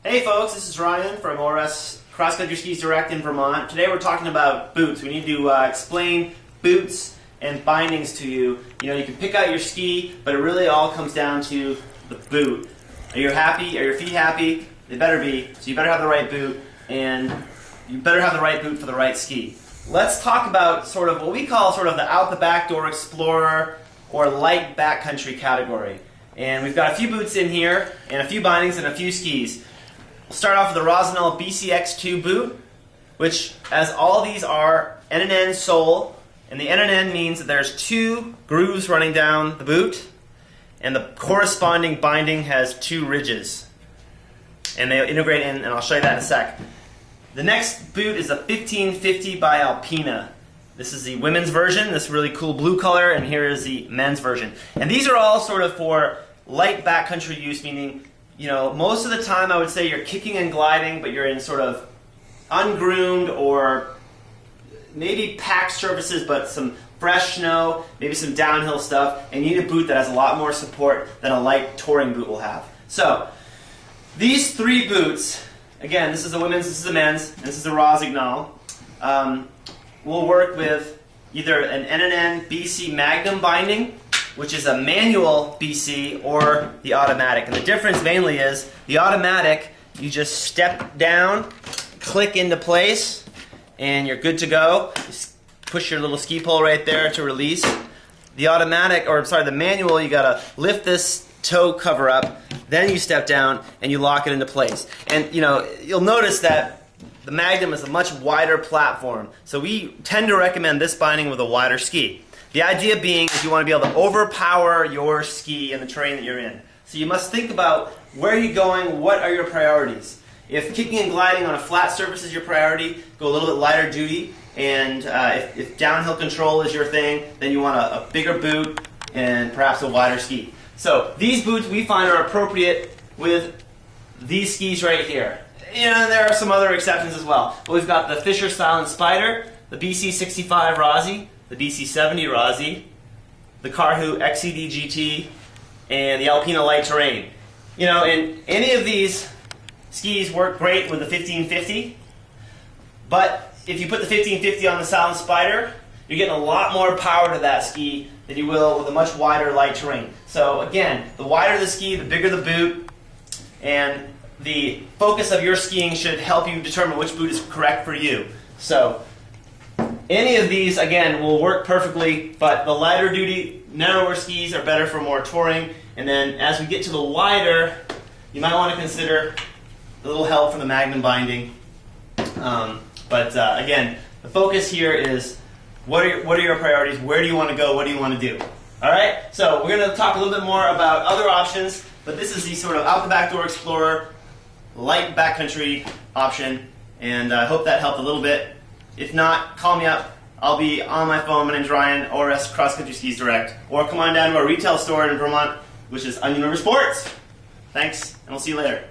Hey folks, this is Ryan from ORS Cross Country Skis Direct in Vermont. Today we're talking about boots. We need to explain boots and bindings to you. You know, you can pick out your ski, but it really all comes down to the boot. Are you happy? Are your feet happy? They better be. So you better have the right boot, and you better have the right boot for the right ski. Let's talk about sort of what we call sort of the out the back door explorer or light backcountry category. And we've got a few boots in here, and a few bindings, and a few skis. We'll start off with the Rossignol BCX2 boot, which, as all these are, N&N sole, and the N&N means that there's two grooves running down the boot, and the corresponding binding has two ridges. And they integrate in, and I'll show you that in a sec. The next boot is the 1550 by Alpina. This is the women's version, this really cool blue color, and here is the men's version. And these are all sort of for light backcountry use, meaning, you know, most of the time I would say you're kicking and gliding, but you're in sort of ungroomed or maybe packed surfaces, but some fresh snow, maybe some downhill stuff, and you need a boot that has a lot more support than a light touring boot will have. So, these three boots, again, this is the women's, this is the men's, and this is the Rossignol, will work with either an N&N BC Magnum binding, which is a manual BC, or the automatic. And the difference mainly is the automatic, you just step down, click into place, and you're good to go. Just push your little ski pole right there to release. The automatic, or sorry, the manual, you gotta lift this toe cover up, then you step down and you lock it into place. And you know, you'll notice that the Magnum is a much wider platform, so we tend to recommend this binding with a wider ski. The idea being is you want to be able to overpower your ski in the terrain that you're in. So you must think about where you're going, what are your priorities. If kicking and gliding on a flat surface is your priority, go a little bit lighter duty, and if downhill control is your thing, then you want a bigger boot and perhaps a wider ski. So these boots we find are appropriate with these skis right here. You know, there are some other exceptions as well. But we've got the Fisher Style and Spider, the BC65 Rossi, the BC70 Rossi, the Carhu XCD GT, and the Alpina Light Terrain. You know, and any of these skis work great with the 1550, but if you put the 1550 on the Silent Spider, you're getting a lot more power to that ski than you will with a much wider light terrain. So again, the wider the ski, the bigger the boot, and the focus of your skiing should help you determine which boot is correct for you. So any of these, again, will work perfectly, but the lighter duty, narrower skis are better for more touring. And then as we get to the wider, you might want to consider a little help from the Magnum binding. Again, the focus here is what are your priorities? Where do you want to go? What do you want to do? All right, so we're going to talk a little bit more about other options, but this is the sort of out the back door explorer, light backcountry option, and I hope that helped a little bit. If not, call me up. I'll be on my phone. My name's Ryan, ORS Cross Country Skis Direct. Or come on down to our retail store in Vermont, which is Onion River Sports. Thanks, and we'll see you later.